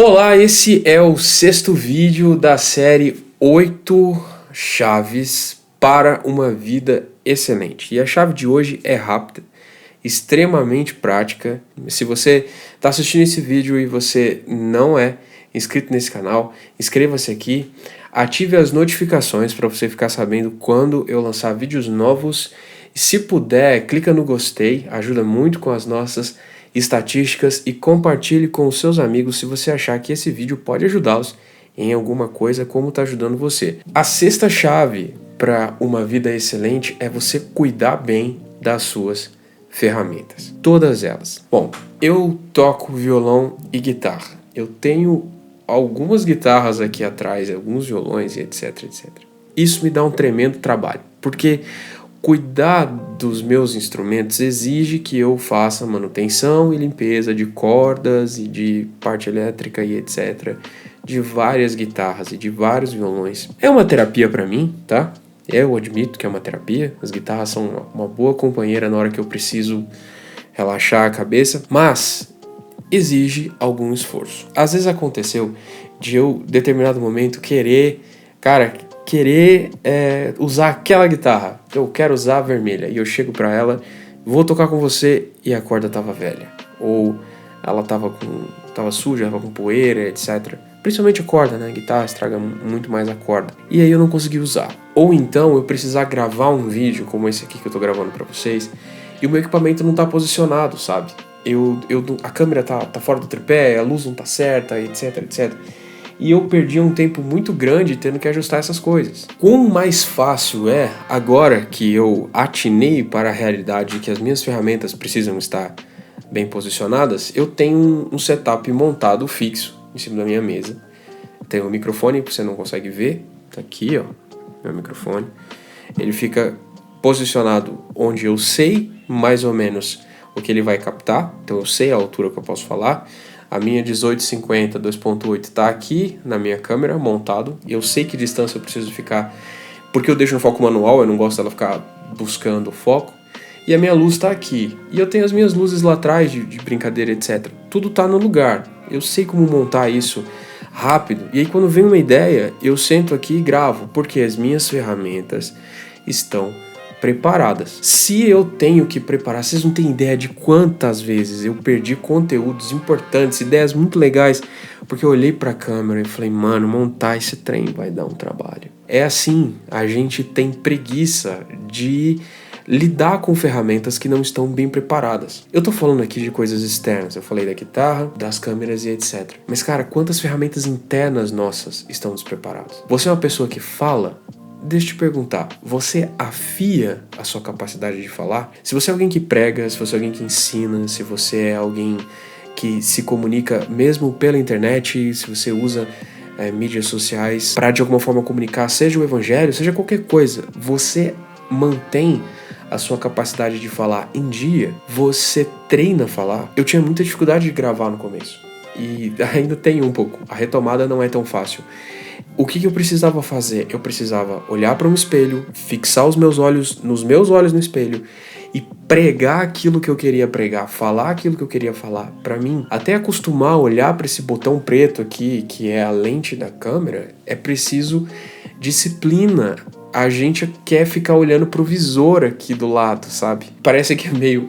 Olá, esse é o sexto vídeo da série 8 chaves para uma vida excelente. E a chave de hoje é rápida, extremamente prática. Se você está assistindo esse vídeo e você não é inscrito nesse canal, inscreva-se aqui, ative as notificações para você ficar sabendo quando eu lançar vídeos novos. E se puder, clica no gostei, ajuda muito com as nossas estatísticas e compartilhe com os seus amigos se você achar que esse vídeo pode ajudá-los em alguma coisa como está ajudando você. A sexta chave para uma vida excelente é você cuidar bem das suas ferramentas. Todas elas. Bom, eu toco violão e guitarra. Eu tenho algumas guitarras aqui atrás, alguns violões e etc, etc. Isso me dá um tremendo trabalho, porque cuidar dos meus instrumentos exige que eu faça manutenção e limpeza de cordas e de parte elétrica e etc. de várias guitarras e de vários violões. É uma terapia para mim, tá? Eu admito que é uma terapia. As guitarras são uma boa companheira na hora que eu preciso relaxar a cabeça, mas exige algum esforço. Às vezes aconteceu de eu, em determinado momento, querer usar aquela guitarra. Eu quero usar a vermelha. E eu chego pra ela, vou tocar com você, e a corda tava velha. Ou ela tava suja, tava com poeira, etc. Principalmente a corda, né? A guitarra estraga muito mais a corda. E aí eu não consegui usar. Ou então eu precisar gravar um vídeo, como esse aqui que eu tô gravando pra vocês, e o meu equipamento não tá posicionado, sabe? A câmera tá fora do tripé, a luz não tá certa, etc, etc. E eu perdi um tempo muito grande tendo que ajustar essas coisas. Quão mais fácil é, agora que eu atinei para a realidade de que as minhas ferramentas precisam estar bem posicionadas, eu tenho um setup montado fixo em cima da minha mesa. Tem um microfone que você não consegue ver, tá aqui, ó, meu microfone. Ele fica posicionado onde eu sei mais ou menos o que ele vai captar, então eu sei a altura que eu posso falar. A minha 1850 2.8 está aqui na minha câmera, montado. Eu sei que distância eu preciso ficar, porque eu deixo no foco manual, eu não gosto dela ficar buscando o foco. E a minha luz está aqui. E eu tenho as minhas luzes lá atrás, de brincadeira, etc. Tudo está no lugar. Eu sei como montar isso rápido. E aí quando vem uma ideia, eu sento aqui e gravo, porque as minhas ferramentas estão preparadas. Se eu tenho que preparar, vocês não têm ideia de quantas vezes eu perdi conteúdos importantes, ideias muito legais, porque eu olhei pra câmera e falei, mano, montar esse trem vai dar um trabalho. É assim, a gente tem preguiça de lidar com ferramentas que não estão bem preparadas. Eu tô falando aqui de coisas externas, eu falei da guitarra, das câmeras e etc. Mas cara, quantas ferramentas internas nossas estão despreparadas? Você é uma pessoa que fala? Deixa eu te perguntar, você afia a sua capacidade de falar? Se você é alguém que prega, se você é alguém que ensina, se você é alguém que se comunica mesmo pela internet, se você usa mídias sociais para de alguma forma comunicar, seja o evangelho, seja qualquer coisa, você mantém a sua capacidade de falar em dia? Você treina a falar? Eu tinha muita dificuldade de gravar no começo e ainda tenho um pouco, a retomada não é tão fácil. O que eu precisava fazer? Eu precisava olhar para um espelho, fixar os meus olhos nos meus olhos no espelho e pregar aquilo que eu queria pregar, falar aquilo que eu queria falar. Para mim, até acostumar a olhar para esse botão preto aqui, que é a lente da câmera, é preciso disciplina. A gente quer ficar olhando pro visor aqui do lado, sabe? Parece que é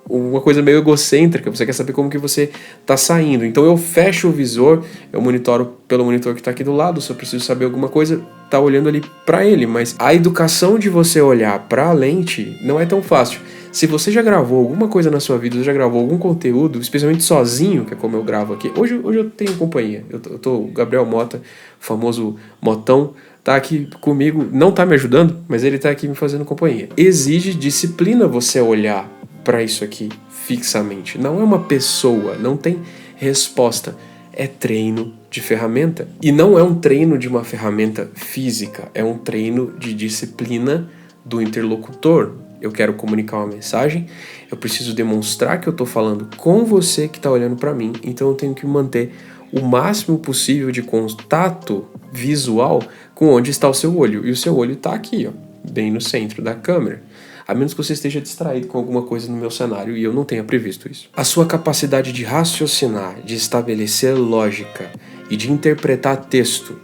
uma coisa meio egocêntrica, você quer saber como que você tá saindo. Então eu fecho o visor, eu monitoro pelo monitor que tá aqui do lado, se eu preciso saber alguma coisa, tá olhando ali pra ele. Mas a educação de você olhar pra lente não é tão fácil. Se você já gravou alguma coisa na sua vida, já gravou algum conteúdo, especialmente sozinho, que é como eu gravo aqui. Hoje eu tenho companhia, eu tô o Gabriel Mota, famoso Motão, tá aqui comigo, não tá me ajudando, mas ele tá aqui me fazendo companhia. Exige disciplina você olhar para isso aqui fixamente. Não é uma pessoa, não tem resposta. É treino de ferramenta. E não é um treino de uma ferramenta física, é um treino de disciplina do interlocutor. Eu quero comunicar uma mensagem, eu preciso demonstrar que eu estou falando com você que está olhando para mim, então eu tenho que manter o máximo possível de contato visual com onde está o seu olho. E o seu olho está aqui, ó, bem no centro da câmera. a menos que você esteja distraído com alguma coisa no meu cenário e eu não tenha previsto isso. A sua capacidade de raciocinar, de estabelecer lógica e de interpretar texto,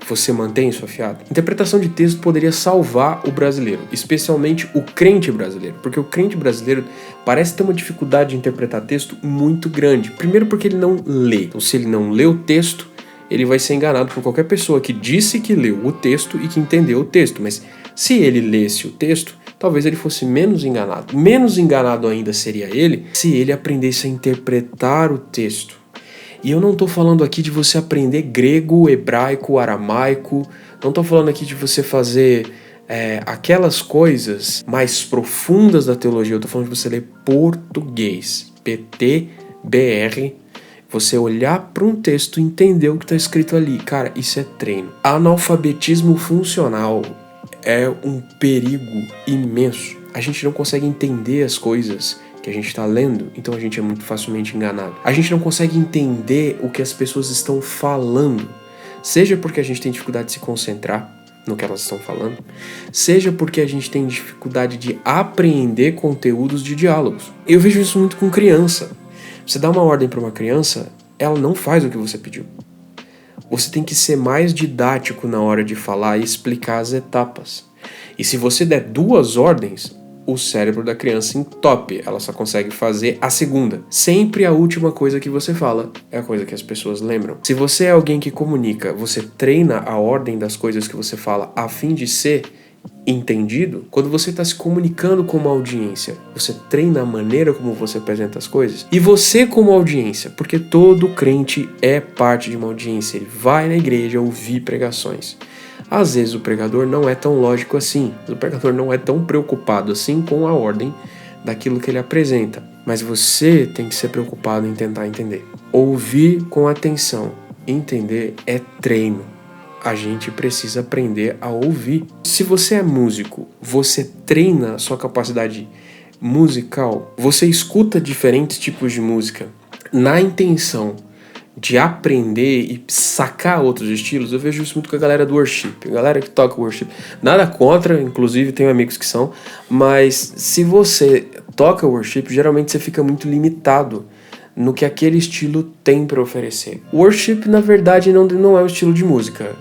você mantém isso afiado? Interpretação de texto poderia salvar o brasileiro, especialmente o crente brasileiro, porque o crente brasileiro parece ter uma dificuldade de interpretar texto muito grande. Primeiro porque ele não lê. Então, se ele não lê o texto, ele vai ser enganado por qualquer pessoa que disse que leu o texto e que entendeu o texto. Mas se ele lesse o texto, talvez ele fosse menos enganado. Menos enganado ainda seria ele se ele aprendesse a interpretar o texto. E eu não estou falando aqui de você aprender grego, hebraico, aramaico. Não estou falando aqui de você fazer aquelas coisas mais profundas da teologia. Eu estou falando de você ler português. PTBR. Você olhar para um texto e entender o que está escrito ali. Cara, isso é treino. Analfabetismo funcional é um perigo imenso. A gente não consegue entender as coisas que a gente está lendo, então a gente é muito facilmente enganado. A gente não consegue entender o que as pessoas estão falando, seja porque a gente tem dificuldade de se concentrar no que elas estão falando, seja porque a gente tem dificuldade de apreender conteúdos de diálogos. Eu vejo isso muito com criança. Você dá uma ordem para uma criança, ela não faz o que você pediu. Você tem que ser mais didático na hora de falar e explicar as etapas. E se você der 2 ordens, o cérebro da criança entope, ela só consegue fazer a segunda. Sempre a última coisa que você fala é a coisa que as pessoas lembram. Se você é alguém que comunica, você treina a ordem das coisas que você fala a fim de ser entendido. Quando você está se comunicando com uma audiência, você treina a maneira como você apresenta as coisas. E você como audiência, porque todo crente é parte de uma audiência, ele vai na igreja ouvir pregações. Às vezes o pregador não é tão lógico assim, o pregador não é tão preocupado assim com a ordem daquilo que ele apresenta, mas você tem que ser preocupado em tentar entender. Ouvir com atenção, entender é treino. A gente precisa aprender a ouvir. Se você é músico, você treina a sua capacidade musical, você escuta diferentes tipos de música na intenção de aprender e sacar outros estilos. Eu vejo isso muito com a galera do worship, a galera que toca worship. Nada contra, inclusive tenho amigos que são, mas se você toca worship, geralmente você fica muito limitado no que aquele estilo tem para oferecer. Worship, na verdade, não é um estilo de música.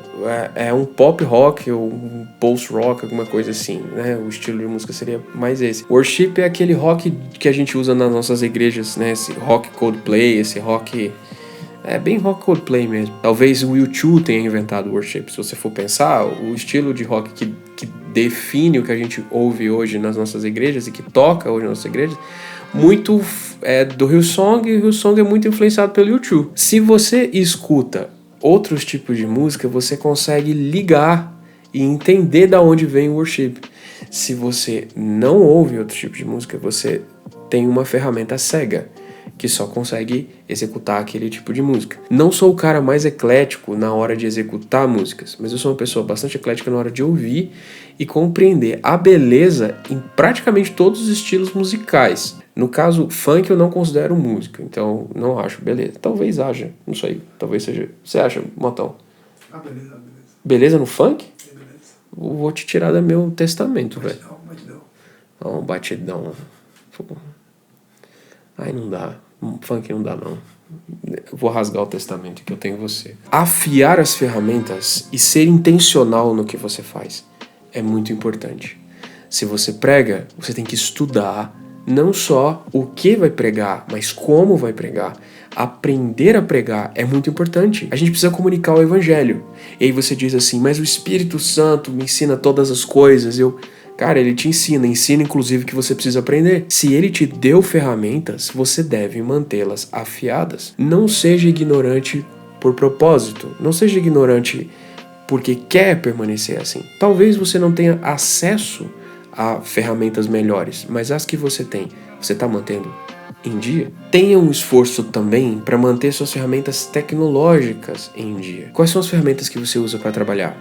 É um pop rock ou um post rock, alguma coisa assim, né? O estilo de música seria mais esse. Worship é aquele rock que a gente usa nas nossas igrejas, né? Esse rock Coldplay, esse rock... É bem rock Coldplay mesmo. Talvez o U2 tenha inventado o worship. Se você for pensar, o estilo de rock que define o que a gente ouve hoje nas nossas igrejas e que toca hoje nas nossas igrejas, muito é do Hillsong, e o Hillsong é muito influenciado pelo U2. Se você escuta outros tipos de música, você consegue ligar e entender da onde vem o worship. Se você não ouve outro tipo de música, você tem uma ferramenta cega que só consegue executar aquele tipo de música. Não sou o cara mais eclético na hora de executar músicas, mas eu sou uma pessoa bastante eclética na hora de ouvir e compreender a beleza em praticamente todos os estilos musicais. No caso, funk eu não considero música, então não acho beleza. Talvez haja, não sei, talvez seja. Você acha, Motão? Beleza. Beleza no funk? Beleza. Vou te tirar do meu testamento, velho. Batidão. Não, batidão. Ai, não dá. Funk não dá, não. Vou rasgar o testamento que eu tenho você. Afiar as ferramentas e ser intencional no que você faz é muito importante. Se você prega, você tem que estudar não só o que vai pregar, mas como vai pregar. Aprender a pregar é muito importante. A gente precisa comunicar o evangelho. E aí você diz assim, mas o Espírito Santo me ensina todas as coisas. Cara, ele te ensina inclusive que você precisa aprender. Se ele te deu ferramentas, você deve mantê-las afiadas. Não seja ignorante por propósito. Não seja ignorante porque quer permanecer assim. Talvez você não tenha acesso a ferramentas melhores, mas as que você tem, você está mantendo em dia? Tenha um esforço também para manter suas ferramentas tecnológicas em dia. Quais são as ferramentas que você usa para trabalhar?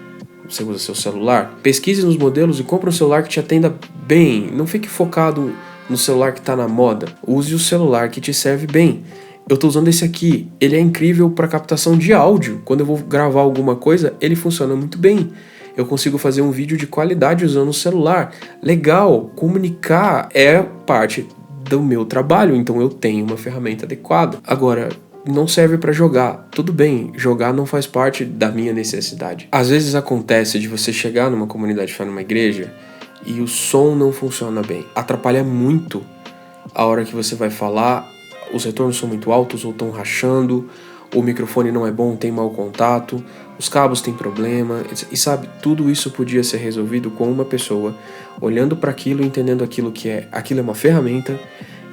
Você usa seu celular? Pesquise nos modelos e compre um celular que te atenda bem. Não fique focado no celular que está na moda. Use o celular que te serve bem. Eu estou usando esse aqui. Ele é incrível para captação de áudio. Quando eu vou gravar alguma coisa, ele funciona muito bem. Eu consigo fazer um vídeo de qualidade usando o celular. Legal, comunicar é parte do meu trabalho, então eu tenho uma ferramenta adequada. Agora, não serve para jogar. Tudo bem, jogar não faz parte da minha necessidade. Às vezes acontece de você chegar numa comunidade de fé, numa igreja, e o som não funciona bem. Atrapalha muito a hora que você vai falar, os retornos são muito altos ou estão rachando, o microfone não é bom, tem mau contato, os cabos têm problema, e sabe, tudo isso podia ser resolvido com uma pessoa olhando para aquilo e entendendo aquilo é uma ferramenta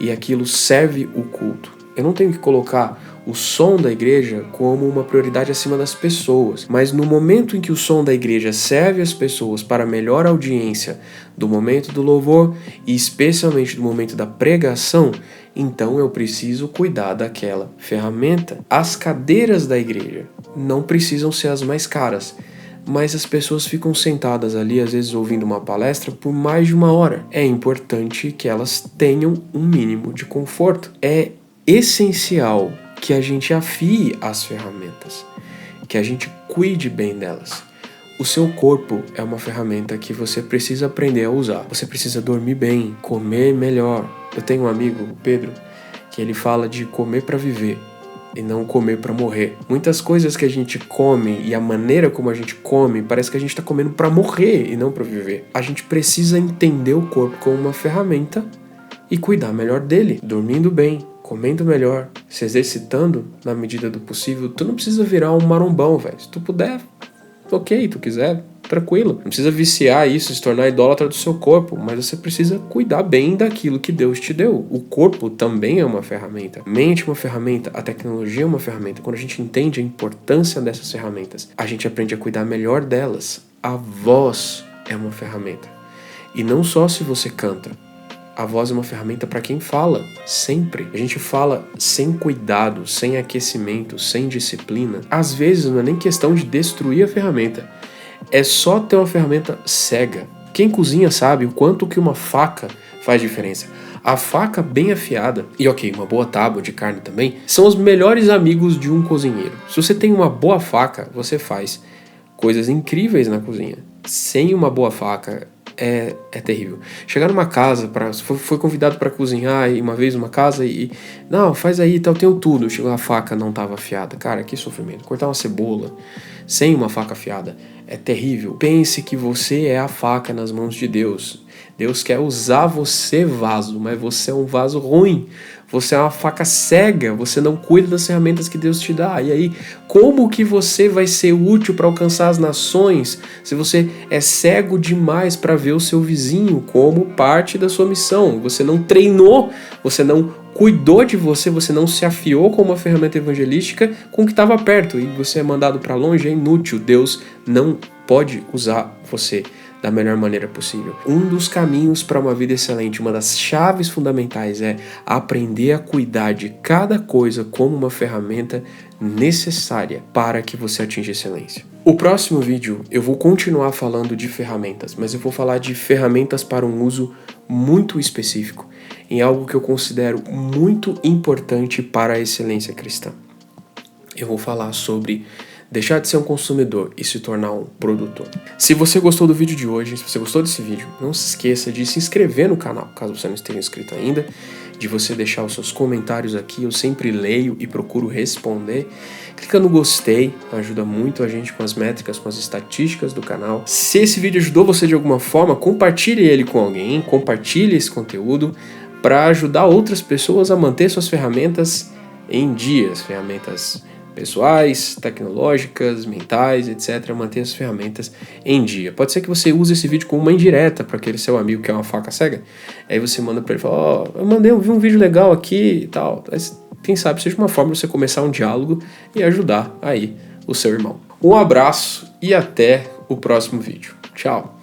e aquilo serve o culto. Eu não tenho que colocar o som da igreja como uma prioridade acima das pessoas, mas no momento em que o som da igreja serve as pessoas para melhor audiência do momento do louvor e especialmente do momento da pregação, então eu preciso cuidar daquela ferramenta. As cadeiras da igreja não precisam ser as mais caras, mas as pessoas ficam sentadas ali, às vezes ouvindo uma palestra, por mais de 1 hora. É importante que elas tenham um mínimo de conforto. É essencial que a gente afie as ferramentas, que a gente cuide bem delas. O seu corpo é uma ferramenta que você precisa aprender a usar. Você precisa dormir bem, comer melhor. Eu tenho um amigo, o Pedro, que ele fala de comer para viver e não comer para morrer. Muitas coisas que a gente come e a maneira como a gente come, parece que a gente está comendo para morrer e não para viver. A gente precisa entender o corpo como uma ferramenta e cuidar melhor dele, dormindo bem, comendo melhor, se exercitando na medida do possível. Tu não precisa virar um marombão, velho. Se tu puder, ok, tu quiser, tranquilo. Não precisa viciar isso, se tornar idólatra do seu corpo, mas você precisa cuidar bem daquilo que Deus te deu. O corpo também é uma ferramenta. A mente é uma ferramenta, a tecnologia é uma ferramenta. Quando a gente entende a importância dessas ferramentas, a gente aprende a cuidar melhor delas. A voz é uma ferramenta. E não só se você canta. A voz é uma ferramenta para quem fala, sempre. A gente fala sem cuidado, sem aquecimento, sem disciplina. Às vezes não é nem questão de destruir a ferramenta, é só ter uma ferramenta cega. Quem cozinha sabe o quanto que uma faca faz diferença. A faca bem afiada, e ok, uma boa tábua de carne também, são os melhores amigos de um cozinheiro. Se você tem uma boa faca, você faz coisas incríveis na cozinha. Sem uma boa faca, é terrível. Chegar numa casa, foi convidado para cozinhar uma vez numa casa e não, faz aí, tal, tenho tudo. Chegou a faca, não estava afiada. Cara, que sofrimento. Cortar uma cebola sem uma faca afiada é terrível. Pense que você é a faca nas mãos de Deus. Deus quer usar você, vaso, mas você é um vaso ruim. Você é uma faca cega, você não cuida das ferramentas que Deus te dá. E aí, como que você vai ser útil para alcançar as nações se você é cego demais para ver o seu vizinho como parte da sua missão? Você não treinou, você não cuidou de você, você não se afiou com uma ferramenta evangelística com o que estava perto e você é mandado para longe, é inútil. Deus não pode usar você da melhor maneira possível. Um dos caminhos para uma vida excelente, uma das chaves fundamentais é aprender a cuidar de cada coisa como uma ferramenta necessária para que você atinja excelência. O próximo vídeo eu vou continuar falando de ferramentas, mas eu vou falar de ferramentas para um uso muito específico, em algo que eu considero muito importante para a excelência cristã. Eu vou falar sobre deixar de ser um consumidor e se tornar um produtor. Se você gostou do vídeo de hoje, se você gostou desse vídeo, não se esqueça de se inscrever no canal, caso você não esteja inscrito ainda, de você deixar os seus comentários aqui, eu sempre leio e procuro responder. Clica no gostei, ajuda muito a gente com as métricas, com as estatísticas do canal. Se esse vídeo ajudou você de alguma forma, compartilhe ele com alguém, compartilhe esse conteúdo para ajudar outras pessoas a manter suas ferramentas em dia, ferramentas pessoais, tecnológicas, mentais, etc. Manter as ferramentas em dia. Pode ser que você use esse vídeo como uma indireta para aquele seu amigo que é uma faca cega. Aí você manda para ele e fala, eu vi um vídeo legal aqui e tal. Quem sabe seja uma forma de você começar um diálogo e ajudar aí o seu irmão. Um abraço e até o próximo vídeo. Tchau!